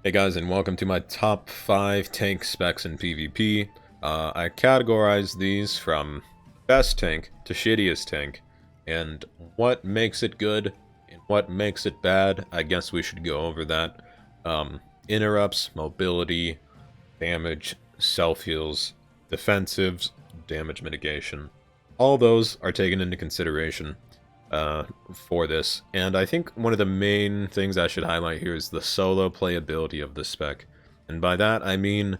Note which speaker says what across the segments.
Speaker 1: Hey guys, and welcome to my top 5 tank specs in PvP. I categorize these from best tank to shittiest tank, and what makes it good and what makes it bad. I guess we should go over that. Interrupts, mobility, damage, self-heals, defensives, damage mitigation. All those are taken into consideration for this, and I think one of the main things I should highlight here is the solo playability of the spec. And by that I mean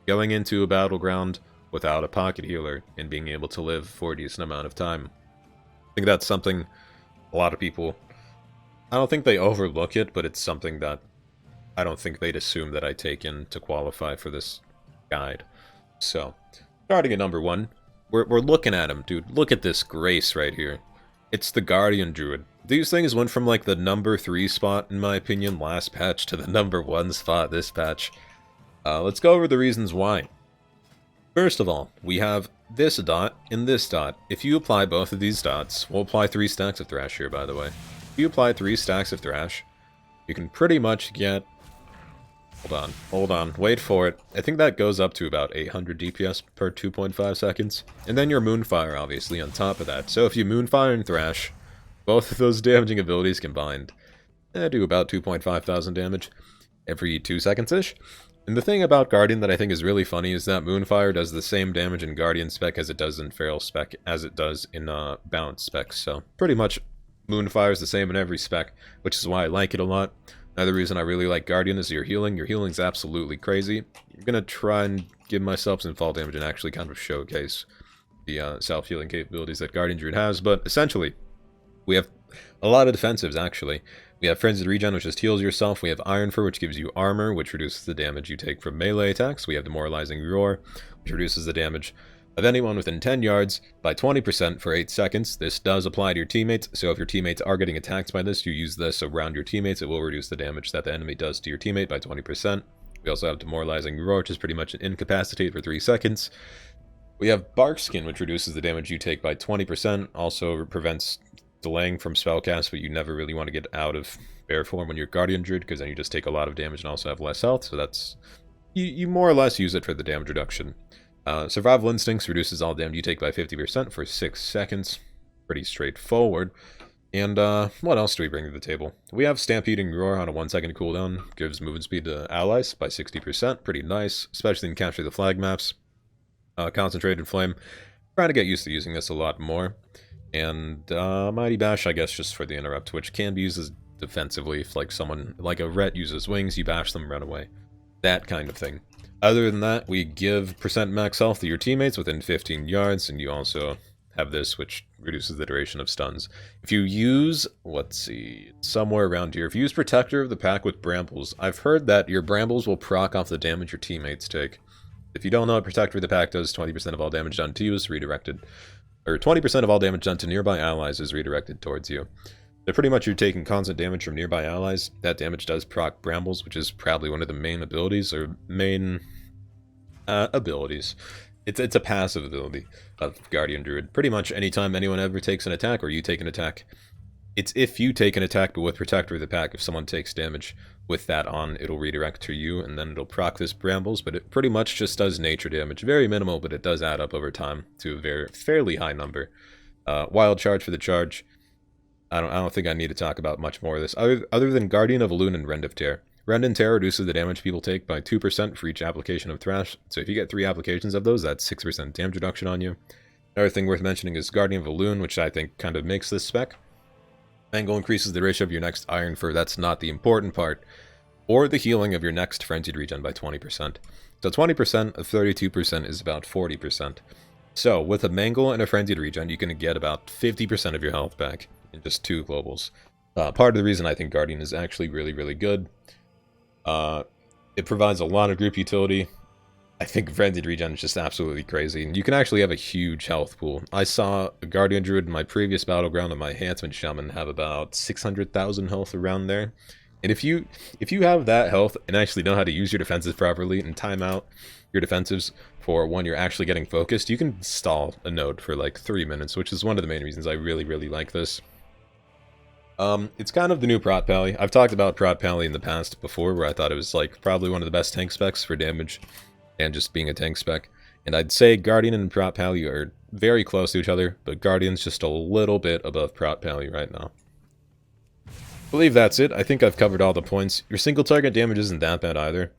Speaker 1: going into a battleground without a pocket healer and being able to live for a decent amount of time. I think that's something a lot of people, I don't think they overlook it, but it's something that I don't think they'd assume that I take in to qualify for this guide. So, starting at number 1, we're looking at him, dude. Look at this grace right here. It's the Guardian Druid. These things went from like the number 3 spot, in my opinion, last patch to the number 1 spot this patch. Let's go over the reasons why. First of all, we have this dot and this dot. If you apply both of these dots, we'll apply 3 stacks of Thrash here, by the way. If you apply 3 stacks of Thrash, you can pretty much get... Hold on, wait for it. I think that goes up to about 800 DPS per 2.5 seconds. And then your Moonfire, obviously, on top of that. So if you Moonfire and Thrash, both of those damaging abilities combined, do about 2.5 thousand damage every 2 seconds-ish. And the thing about Guardian that I think is really funny is that Moonfire does the same damage in Guardian spec as it does in Feral spec, as it does in Balance spec. So pretty much Moonfire is the same in every spec, which is why I like it a lot. Another reason I really like Guardian is your healing. Your healing's absolutely crazy. I'm gonna try and give myself some fall damage and actually kind of showcase the self-healing capabilities that Guardian Druid has, but essentially, we have a lot of defensives, actually. We have Frenzied Regen, which just heals yourself. We have Iron Fur, which gives you armor, which reduces the damage you take from melee attacks. We have Demoralizing Roar, which reduces the damage of anyone within 10 yards by 20% for 8 seconds. This does apply to your teammates, so if your teammates are getting attacked by this, you use this around your teammates. It will reduce the damage that the enemy does to your teammate by 20%. We also have Demoralizing Roar, which is pretty much an incapacitate for 3 seconds. We have Bark Skin, which reduces the damage you take by 20%, also prevents delaying from spellcast, but you never really want to get out of bear form when you're Guardian Druid, because then you just take a lot of damage and also have less health, so that's... You more or less use it for the damage reduction. Survival Instincts reduces all damage you take by 50% for 6 seconds. Pretty straightforward. And what else do we bring to the table? We have Stampeding Roar on a 1-second cooldown. Gives movement speed to allies by 60%. Pretty nice, especially in Capture the Flag maps. Concentrated Flame. Trying to get used to using this a lot more. And Mighty Bash, I guess, just for the interrupt, which can be used as defensively. If like someone, like a Ret uses wings, you bash them, run away. That kind of thing. Other than that, we give % max health to your teammates within 15 yards, and you also have this, which reduces the duration of stuns. If you use, let's see, somewhere around here, if you use Protector of the Pack with Brambles, I've heard that your Brambles will proc off the damage your teammates take. If you don't know what Protector of the Pack does, 20% of all damage done to you is redirected, or 20% of all damage done to nearby allies is redirected towards you. So pretty much you're taking constant damage from nearby allies. That damage does proc Brambles, which is probably one of the main abilities, or main abilities. It's a passive ability of Guardian Druid. Pretty much anytime anyone ever takes an attack, or you take an attack, it's if you take an attack, but with Protector of the Pack, if someone takes damage with that on, it'll redirect to you, and then it'll proc this Brambles, but it pretty much just does nature damage. Very minimal, but it does add up over time to a fairly high number. Wild Charge for the charge. I don't think I need to talk about much more of this, other than Guardian of Elune and Rend of Tear. Rend and Tear reduces the damage people take by 2% for each application of Thrash, so if you get 3 applications of those, that's 6% damage reduction on you. Another thing worth mentioning is Guardian of Elune, which I think kind of makes this spec. Angle increases the ratio of your next Iron Fur, that's not the important part, or the healing of your next Frenzied Regen by 20%. So 20% of 32% is about 40%. So with a Mangle and a Frenzied Regen, you can get about 50% of your health back in just 2 globals. Part of the reason I think Guardian is actually really, really good. It provides a lot of group utility. I think Frenzied Regen is just absolutely crazy, and you can actually have a huge health pool. I saw a Guardian Druid in my previous battleground and my Handsman Shaman have about 600,000 health around there. And if you have that health and actually know how to use your defenses properly and time out your defensives for when you're actually getting focused, you can stall a node for like 3 minutes, which is one of the main reasons I really, really like this. It's kind of the new Prot Pally. I've talked about Prot Pally in the past before, where I thought it was like probably one of the best tank specs for damage and just being a tank spec. And I'd say Guardian and Prot Pally are very close to each other, but Guardian's just a little bit above Prot Pally right now. I believe that's it. I think I've covered all the points. Your single target damage isn't that bad either.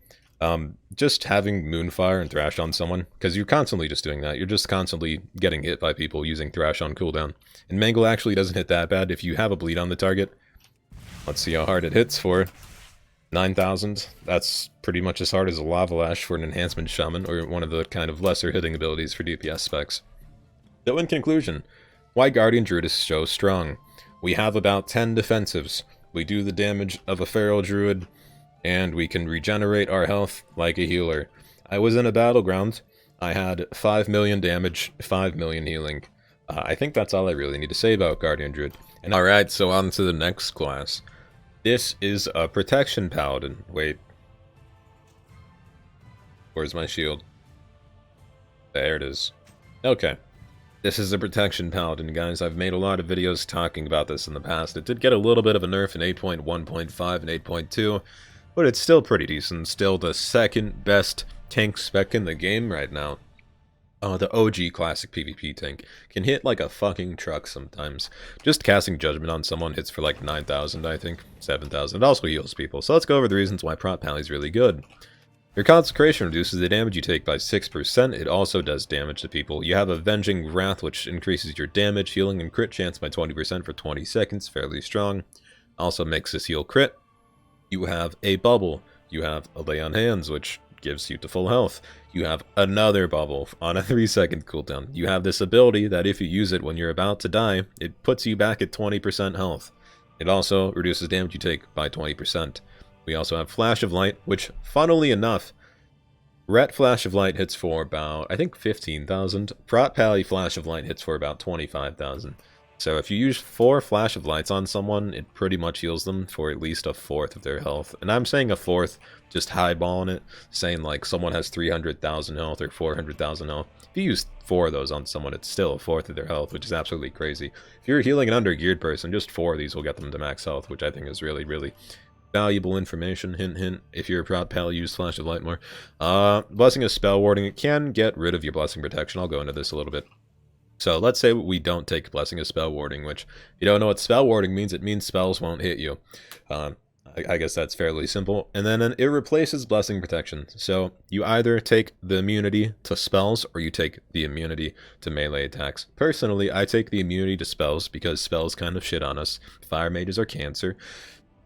Speaker 1: Just having Moonfire and Thrash on someone, because you're constantly just doing that. You're just constantly getting hit by people using Thrash on cooldown. And Mangle actually doesn't hit that bad if you have a bleed on the target. Let's see how hard it hits for 9,000. That's pretty much as hard as a Lava Lash for an Enhancement Shaman, or one of the kind of lesser hitting abilities for DPS specs. So in conclusion, why Guardian Druid is so strong? We have about 10 defensives. We do the damage of a Feral Druid, and we can regenerate our health like a healer. I was in a battleground. I had 5 million damage, 5 million healing. I think that's all I really need to say about Guardian Druid. And alright, so on to the next class. This is a Protection Paladin. Wait. Where's my shield? There it is. Okay. This is a Protection Paladin, guys. I've made a lot of videos talking about this in the past. It did get a little bit of a nerf in 8.1.5 and 8.2. But it's still pretty decent, still the second best tank spec in the game right now. The OG classic PvP tank can hit like a fucking truck sometimes. Just casting Judgment on someone hits for like 9,000, I think, 7,000. It also heals people, so let's go over the reasons why Prot Pally is really good. Your Consecration reduces the damage you take by 6%, it also does damage to people. You have Avenging Wrath, which increases your damage, healing, and crit chance by 20% for 20 seconds, fairly strong. Also makes this heal crit. You have a bubble. You have a Lay on Hands, which gives you to full health. You have another bubble on a 3-second cooldown. You have this ability that if you use it when you're about to die, it puts you back at 20% health. It also reduces damage you take by 20%. We also have Flash of Light, which, funnily enough, Ret Flash of Light hits for about, I think, 15,000. Prot Pally Flash of Light hits for about 25,000. So if you use 4 Flash of Lights on someone, it pretty much heals them for at least a fourth of their health. And I'm saying a fourth, just highballing it, saying like someone has 300,000 health or 400,000 health. If you use 4 of those on someone, it's still a fourth of their health, which is absolutely crazy. If you're healing an under-geared person, just 4 of these will get them to max health, which I think is really, really valuable information. Hint, hint, if you're a Prot Pally, use Flash of Light more. Blessing of Spell Warding, it can get rid of your Blessing Protection. I'll go into this a little bit. So let's say we don't take Blessing of Spell Warding, which, if you don't know what Spell Warding means, it means spells won't hit you. I guess that's fairly simple. And then it replaces Blessing Protection. So you either take the immunity to spells, or you take the immunity to melee attacks. Personally, I take the immunity to spells, because spells kind of shit on us. Fire Mages are cancer.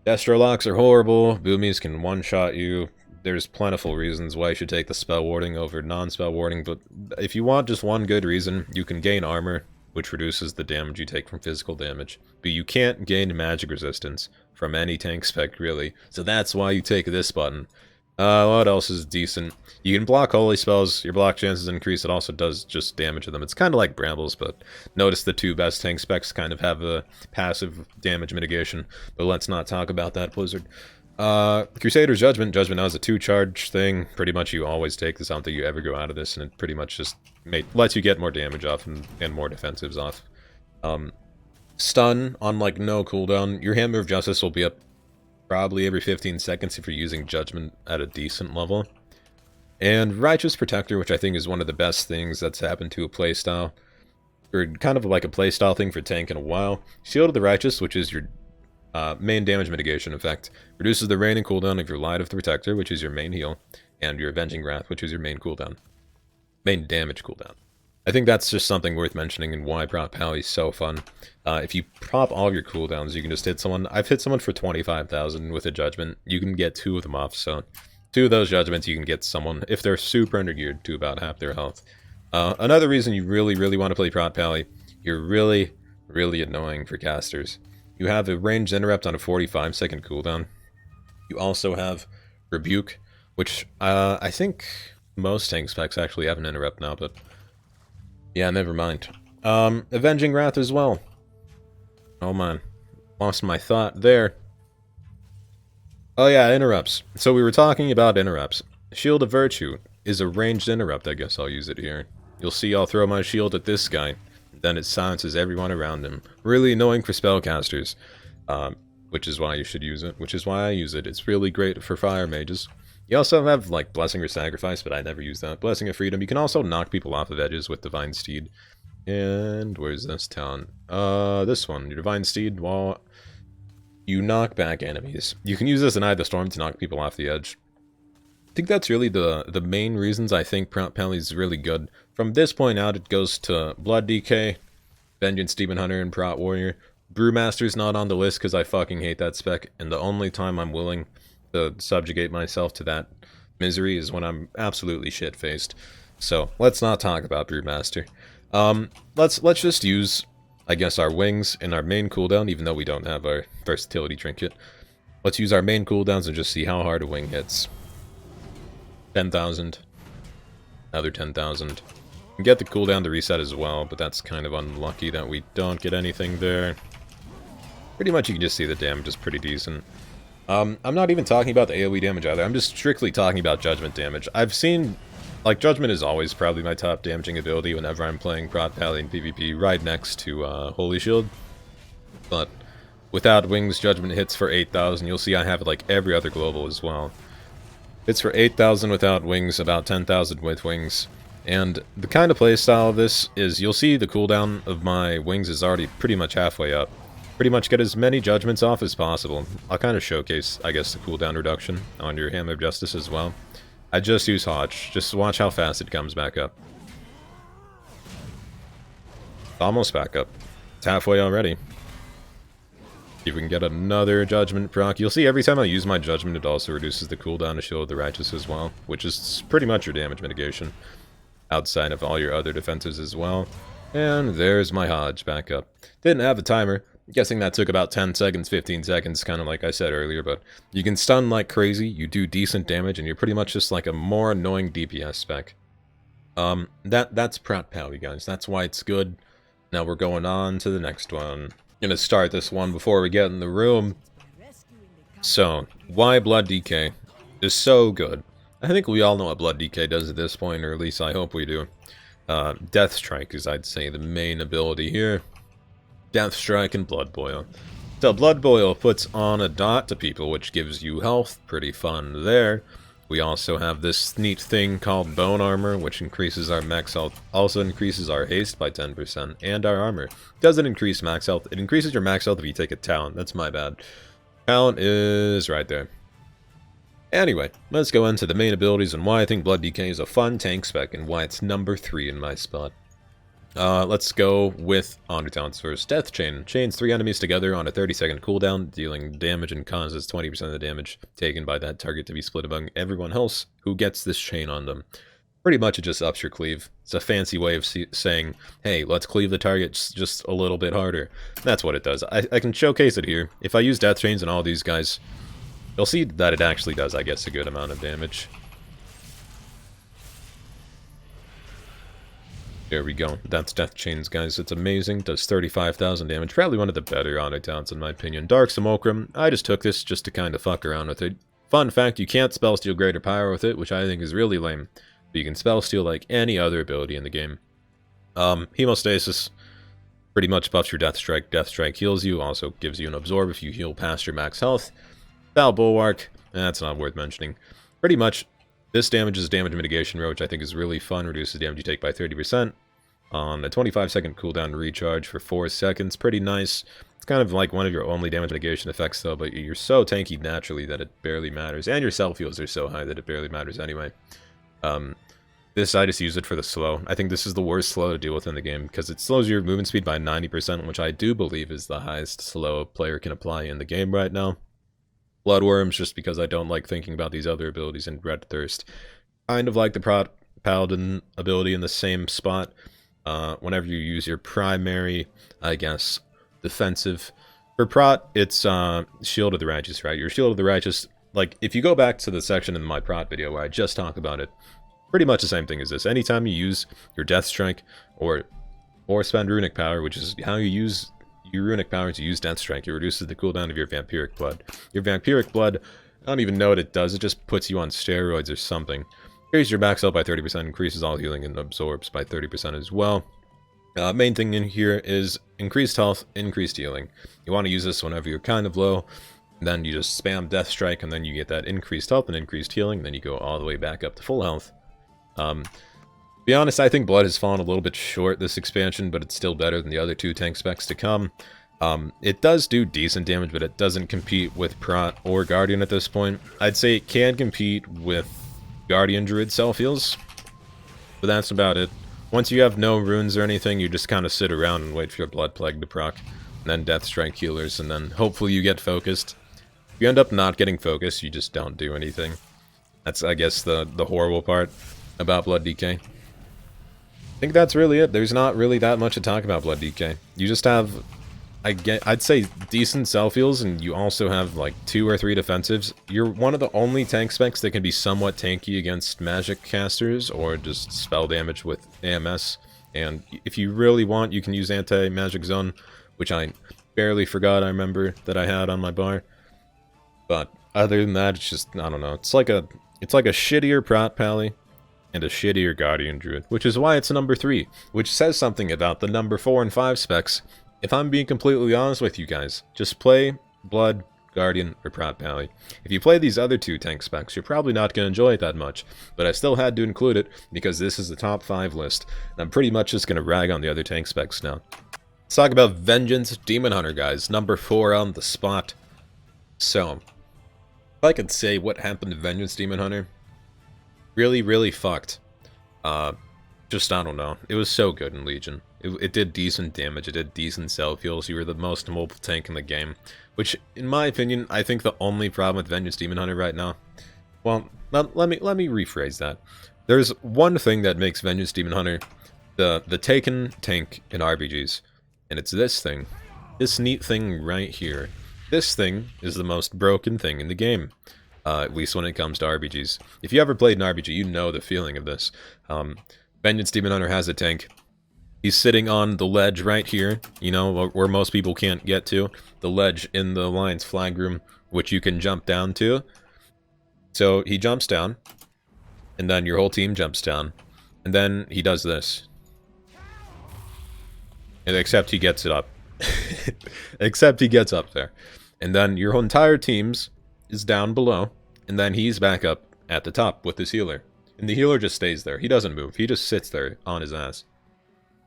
Speaker 1: Destro Locks are horrible. Boomies can one-shot you. There's plentiful reasons why you should take the Spell Warding over non-Spell Warding, but if you want just one good reason, you can gain Armor, which reduces the damage you take from physical damage. But you can't gain Magic Resistance from any tank spec, really, so that's why you take this button. What else is decent? You can block Holy Spells, your block chances increase, it also does just damage to them. It's kind of like Brambles, but notice the 2 best tank specs kind of have a passive damage mitigation, but let's not talk about that, Blizzard. Crusader's Judgment. Judgment now is a 2-charge thing. Pretty much you always take this. I don't think you ever go out of this, and it pretty much just lets you get more damage off and more defensives off. Stun on like no cooldown. Your Hammer of Justice will be up probably every 15 seconds if you're using Judgment at a decent level. And Righteous Protector, which I think is one of the best things that's happened to a playstyle, or kind of like a playstyle thing for tank in a while. Shield of the Righteous, which is your main damage mitigation effect, reduces the reigning cooldown of your Light of the Protector, which is your main heal, and your Avenging Wrath, which is your main cooldown. Main damage cooldown. I think that's just something worth mentioning and why Prot Pally is so fun. If you prop all of your cooldowns, you can just hit someone. I've hit someone for 25,000 with a Judgment. You can get 2 of them off, so 2 of those Judgments you can get someone, if they're super undergeared, to about half their health. Another reason you really, really want to play Prot Pally, you're really, really annoying for casters. You have a ranged interrupt on a 45-second cooldown. You also have Rebuke, which I think most tank specs actually have an interrupt now, but yeah, never mind. Avenging Wrath as well. Oh man, lost my thought there. Oh yeah, interrupts. So we were talking about interrupts. Shield of Virtue is a ranged interrupt. I guess I'll use it here. You'll see I'll throw my shield at this guy. Then it silences everyone around him. Really annoying for spellcasters. which is why you should use it, which is why I use it. It's really great for fire mages. You also have, like, Blessing or Sacrifice, but I never use that. Blessing of Freedom. You can also knock people off of edges with Divine Steed. And where's this town? This one. Your Divine Steed, while you knock back enemies. You can use this in Eye of the Storm to knock people off the edge. I think that's really the main reasons I think Prot Pally is really good. From this point out, it goes to Blood DK, Vengeance Demon Hunter, and Prot Warrior. Brewmaster's not on the list because I fucking hate that spec, and the only time I'm willing to subjugate myself to that misery is when I'm absolutely shit-faced. So, let's not talk about Brewmaster. Let's just use, I guess, our wings in our main cooldown, even though we don't have our versatility trinket. Let's use our main cooldowns and just see how hard a wing hits. 10,000. Another 10,000. Get the cooldown to reset as well, but that's kind of unlucky that we don't get anything there. Pretty much you can just see the damage is pretty decent. I'm not even talking about the AoE damage either, I'm just strictly talking about Judgment damage. I've seen, like, Judgment is always probably my top damaging ability whenever I'm playing Prot Pally in PvP, right next to Holy Shield. But without wings, Judgment hits for 8,000. You'll see I have it like every other global as well. Hits for 8,000 without wings, about 10,000 with wings. And the kind of playstyle of this is, you'll see the cooldown of my wings is already pretty much halfway up. Pretty much get as many judgments off as possible. I'll kind of showcase, I guess, the cooldown reduction on your Hammer of Justice as well. I just use Hodge. Just watch how fast it comes back up. Almost back up. It's halfway already. If we can get another Judgment proc, you'll see every time I use my Judgment, it also reduces the cooldown to Shield of the Righteous as well, which is pretty much your damage mitigation, outside of all your other defenses as well. And there's my Hodge back up. Didn't have a timer. I'm guessing that took about 10 seconds, 15 seconds, kind of like I said earlier, but you can stun like crazy, you do decent damage, and you're pretty much just like a more annoying DPS spec. That's Prot Pally, guys. That's why it's good. Now we're going on to the next one. Gonna start this one before we get in the room. So, why Blood DK is so good. I think we all know what Blood DK does at this point, or at least I hope we do. Death Strike is, I'd say, the main ability here. Death Strike and Blood Boil. So Blood Boil puts on a dot to people, which gives you health. Pretty fun there. We also have this neat thing called Bone Armor, which increases our max health, also increases our haste by 10%, and our armor. Doesn't increase max health. It increases your max health if you take a talent. That's my bad. Talent is right there. Anyway, let's go into the main abilities and why I think Blood DK is a fun tank spec and why it's number 3 in my spot. Let's go with Honor Talents first. Death Chain. Chains 3 enemies together on a 30-second cooldown, dealing damage and causes 20% of the damage taken by that target to be split among everyone else who gets this chain on them. Pretty much it just ups your cleave. It's a fancy way of saying, hey, let's cleave the targets just a little bit harder. That's what it does. I can showcase it here. If I use Death Chains on all these guys, you'll see that it actually does, I guess, a good amount of damage. There we go. That's Death Chains, guys. It's amazing. Does 35,000 damage. Probably one of the better Honor Talents, in my opinion. Dark Simulacrum. I just took this just to kind of fuck around with it. Fun fact, you can't spell steal Greater Power with it, which I think is really lame. But you can spell steal like any other ability in the game. Hemostasis. Pretty much buffs your Death Strike. Death Strike heals you. Also gives you an Absorb if you heal past your max health. Foul Bulwark. That's not worth mentioning. Pretty much, this damage is damage mitigation row, which I think is really fun. Reduces damage you take by 30%. On a 25-second cooldown recharge for 4 seconds. Pretty nice. It's kind of like one of your only damage mitigation effects, though, but you're so tanky naturally that it barely matters. And your self-heals are so high that it barely matters anyway. This, I just use it for the slow. I think this is the worst slow to deal with in the game, because it slows your movement speed by 90%, which I do believe is the highest slow a player can apply in the game right now. Bloodworms, just because I don't like thinking about these other abilities in Red Thirst. Kind of like the Paladin ability in the same spot. Whenever you use your primary, I guess, defensive. For Prot, it's Shield of the Righteous, right? Your Shield of the Righteous, like, if you go back to the section in my Prot video where I just talked about it, pretty much the same thing as this. Anytime you use your Death Strike or spend Runic Power, which is how you use your Runic Power to use Death Strike, it reduces the cooldown of your Vampiric Blood. Your Vampiric Blood, I don't even know what it does, it just puts you on steroids or something. Increases your max health by 30%, increases all healing, and absorbs by 30% as well. Main thing in here is increased health, increased healing. You want to use this whenever you're kind of low, then you just spam Death Strike, and then you get that increased health and increased healing, then you go all the way back up to full health. To be honest, I think Blood has fallen a little bit short this expansion, but it's still better than the other two tank specs to come. It does do decent damage, but it doesn't compete with Prot or Guardian at this point. I'd say it can compete with Guardian Druid self-heals, but that's about it. Once you have no runes or anything, you just kind of sit around and wait for your Blood Plague to proc, and then Death Strike healers, and then hopefully you get focused. If you end up not getting focused, you just don't do anything. That's, I guess, the horrible part about Blood DK. I think that's really it. There's not really that much to talk about Blood DK. You just have, I'd say, decent self-heals, and you also have like 2 or 3 defensives. You're one of the only tank specs that can be somewhat tanky against magic casters or just spell damage with AMS. And if you really want, you can use anti-magic zone, which I barely forgot I remember that I had on my bar. But other than that, it's just, I don't know. It's like a shittier Prot Pally and a shittier Guardian Druid, which is why it's number 3, which says something about the number 4 and 5 specs. If I'm being completely honest with you guys, just play Blood, Guardian, or Prot Pally. If you play these other 2 tank specs, you're probably not going to enjoy it that much, but I still had to include it because this is the top 5 list, and I'm pretty much just going to rag on the other tank specs now. Let's talk about Vengeance Demon Hunter, guys. Number 4 on the spot. So, if I could say what happened to Vengeance Demon Hunter, really, really fucked. Just, I don't know. It was so good in Legion. It did decent damage, it did decent self-heals, you were the most mobile tank in the game. Which, in my opinion, I think the only problem with Vengeance Demon Hunter right now... Well, let me rephrase that. There's one thing that makes Vengeance Demon Hunter the taken tank in RPGs. And it's this thing. This neat thing right here. This thing is the most broken thing in the game. At least when it comes to RPGs. If you ever played an RPG, you know the feeling of this. Vengeance Demon Hunter has a tank. He's sitting on the ledge right here, you know, where most people can't get to. The ledge in the Alliance flag room, which you can jump down to. So he jumps down, and then your whole team jumps down. And then he does this. And except he gets it up. Except he gets up there. And then your whole entire team's is down below, and then he's back up at the top with his healer. And the healer just stays there. He doesn't move. He just sits there on his ass.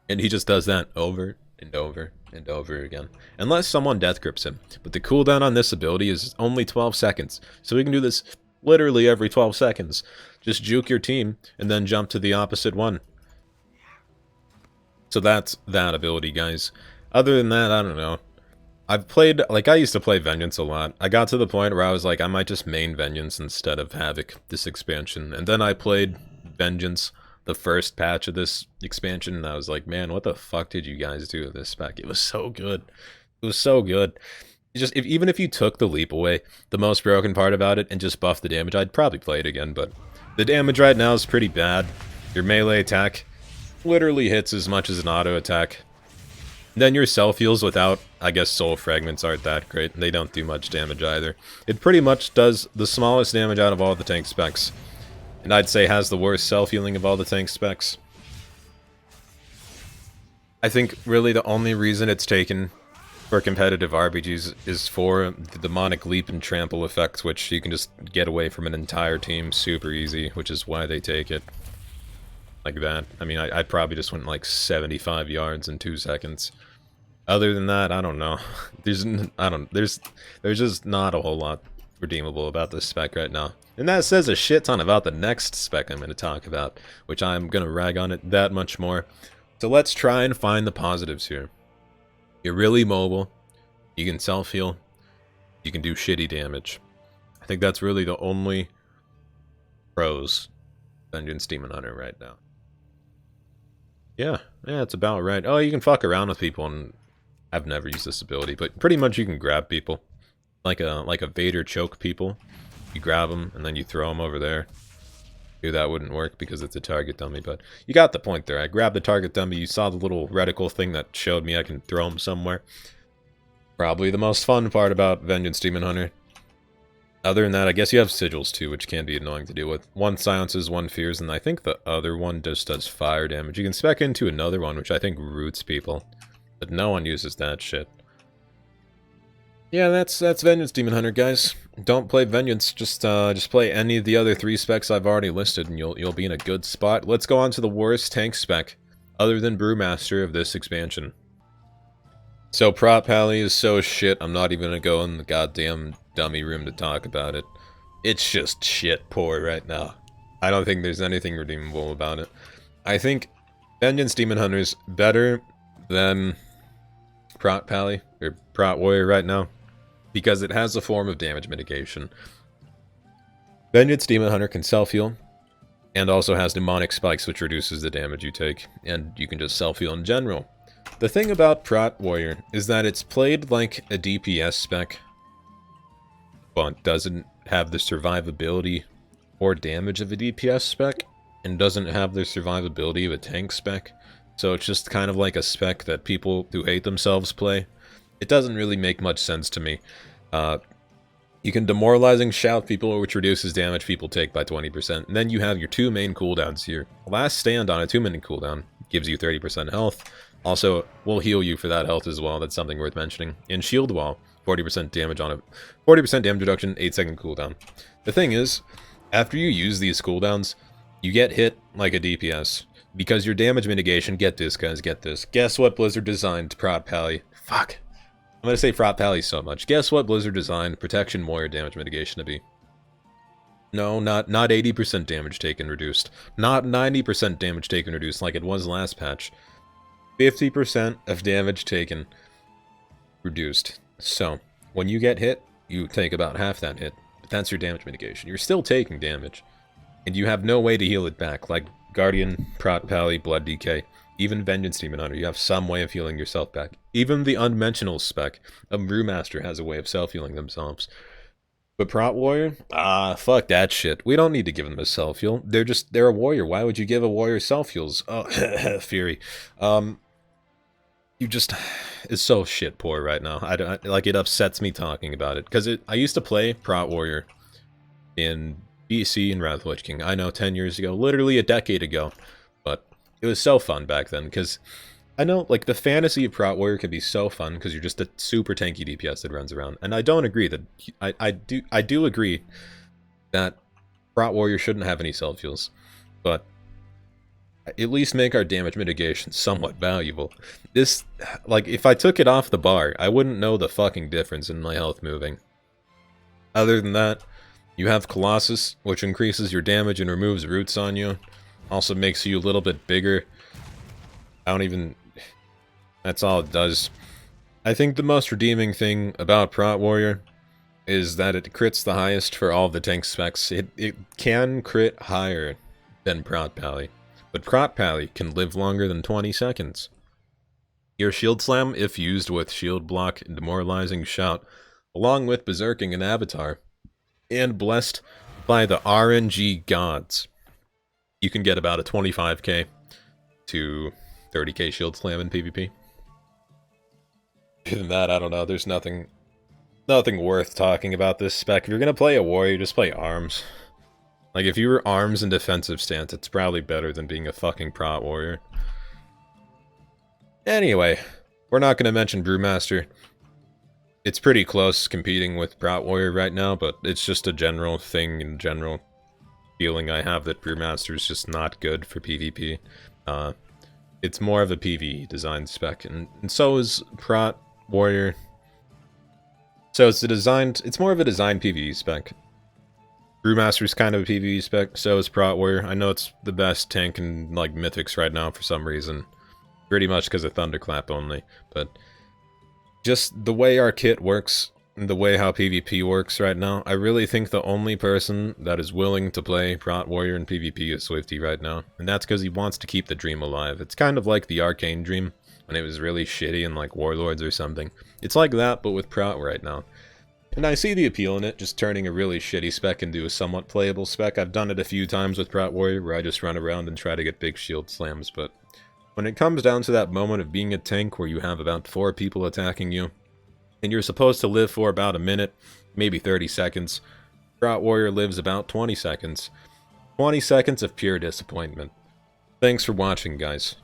Speaker 1: And he just does that over and over and over again. Unless someone death grips him. But the cooldown on this ability is only 12 seconds. So we can do this literally every 12 seconds. Just juke your team and then jump to the opposite one. So that's that ability, guys. Other than that, I don't know. I've played, like, I used to play Vengeance a lot. I got to the point where I was like, I might just main Vengeance instead of Havoc this expansion. And then I played Vengeance the first patch of this expansion, and I was like, man, what the fuck did you guys do with this spec? It was so good. It was so good. Just even if you took the leap away, the most broken part about it, and just buffed the damage, I'd probably play it again, but the damage right now is pretty bad. Your melee attack literally hits as much as an auto attack. Then your self-heals without, I guess, soul fragments aren't that great. They don't do much damage either. It pretty much does the smallest damage out of all the tank specs. And I'd say has the worst self-healing of all the tank specs. I think really the only reason it's taken for competitive RPGs is for the demonic leap and trample effect, which you can just get away from an entire team super easy, which is why they take it. Like that. I mean, I probably just went like 75 yards in 2 seconds. Other than that, I don't know. There's just not a whole lot redeemable about this spec right now. And that says a shit ton about the next spec I'm going to talk about, which I'm going to rag on it that much more. So let's try and find the positives here. You're really mobile. You can self-heal. You can do shitty damage. I think that's really the only pros Vengeance Demon Hunter right now. Yeah, it's about right. Oh, you can fuck around with people, and I've never used this ability, but pretty much you can grab people. Like a Vader choke people. You grab them, and then you throw them over there. Maybe that wouldn't work because it's a target dummy, but you got the point there. I grabbed the target dummy, you saw the little reticle thing that showed me I can throw them somewhere. Probably the most fun part about Vengeance Demon Hunter. Other than that, I guess you have sigils too, which can be annoying to deal with. One silences, one fears, and I think the other one just does fire damage. You can spec into another one, which I think roots people, but no one uses that shit. Yeah, that's Vengeance Demon Hunter, guys. Don't play Vengeance, just play any of the other 3 specs I've already listed, and you'll be in a good spot. Let's go on to the worst tank spec, other than Brewmaster, of this expansion. So Prot Pally is so shit, I'm not even gonna go in the goddamn dummy room to talk about it. It's just shit poor right now. I don't think there's anything redeemable about it. I think Vengeance Demon Hunter's better than Prot Pally, or Prot Warrior right now, because it has a form of damage mitigation. Vengeance Demon Hunter can self-heal, and also has Demonic Spikes, which reduces the damage you take, and you can just self-heal in general. The thing about Prot Warrior is that it's played like a DPS spec, but doesn't have the survivability or damage of a DPS spec, and doesn't have the survivability of a tank spec, so it's just kind of like a spec that people who hate themselves play. It doesn't really make much sense to me. You can Demoralizing Shout people, which reduces damage people take by 20%, and then you have your 2 main cooldowns here. Last Stand on a 2-minute cooldown gives you 30% health. Also, we'll heal you for that health as well, that's something worth mentioning. And Shield Wall, 40% damage on it. 40% damage reduction, 8-second cooldown. The thing is, after you use these cooldowns, you get hit like a DPS. Because your damage mitigation, get this guys, get this. Guess what Blizzard designed Prot Pally? Fuck. I'm gonna say Prot Pally so much. Guess what Blizzard designed Protection Warrior damage mitigation to be? No, not 80% damage taken reduced. Not 90% damage taken reduced like it was last patch. 50% of damage taken reduced. So, when you get hit, you take about half that hit. But that's your damage mitigation. You're still taking damage. And you have no way to heal it back, like Guardian, Prot Pally, Blood DK. Even Vengeance Demon Hunter, you have some way of healing yourself back. Even the Unmentionable spec of Brewmaster has a way of self-healing themselves. But Prot Warrior? Fuck that shit. We don't need to give them a self-heal. They're a warrior. Why would you give a warrior self-heals? Oh, Fury. It's so shit poor right now. Like, it upsets me talking about it. Because I used to play Prot Warrior in BC and Wrath of the Lich King. I know, 10 years ago. Literally a decade ago. But it was so fun back then, because I know, like, the fantasy of Prot Warrior can be so fun, because you're just a super tanky DPS that runs around. And I don't agree that... I do agree that Prot Warrior shouldn't have any self-heals. But at least make our damage mitigation somewhat valuable. This... like, if I took it off the bar, I wouldn't know the fucking difference in my health moving. Other than that, you have Colossus, which increases your damage and removes roots on you. Also makes you a little bit bigger. I don't even... That's all it does. I think the most redeeming thing about Prot Warrior is that it crits the highest for all of the tank specs. It can crit higher than Prot Pally, but Prot Pally can live longer than 20 seconds. Your Shield Slam, if used with Shield Block and Demoralizing Shout, along with Berserking and Avatar, and blessed by the RNG gods, you can get about a 25k to 30k Shield Slam in PvP. Other than that, I don't know, there's nothing worth talking about this spec. If you're gonna play a warrior, just play arms. Like, if you were arms and defensive stance, it's probably better than being a fucking Prot Warrior. Anyway, we're not gonna mention Brewmaster. It's pretty close competing with Prot Warrior right now, but it's just a general thing, in general feeling I have that Brewmaster is just not good for PvP. It's more of a PvE design spec, and so is Prot Warrior. So it's more of a design PvE spec. Brewmaster's kind of a PvE spec, so is Prot Warrior. I know it's the best tank in, like, Mythics right now for some reason. Pretty much because of Thunderclap only, but just the way our kit works, and the way how PvP works right now, I really think the only person that is willing to play Prot Warrior in PvP is Swifty right now, and that's because he wants to keep the dream alive. It's kind of like the Arcane Dream, when it was really shitty in, like, Warlords or something. It's like that, but with Prot right now. And I see the appeal in it, just turning a really shitty spec into a somewhat playable spec. I've done it a few times with Prot Warrior, where I just run around and try to get big shield slams, but when it comes down to that moment of being a tank where you have about 4 people attacking you, and you're supposed to live for about a minute, maybe 30 seconds, Prot Warrior lives about 20 seconds. 20 seconds of pure disappointment. Thanks for watching, guys.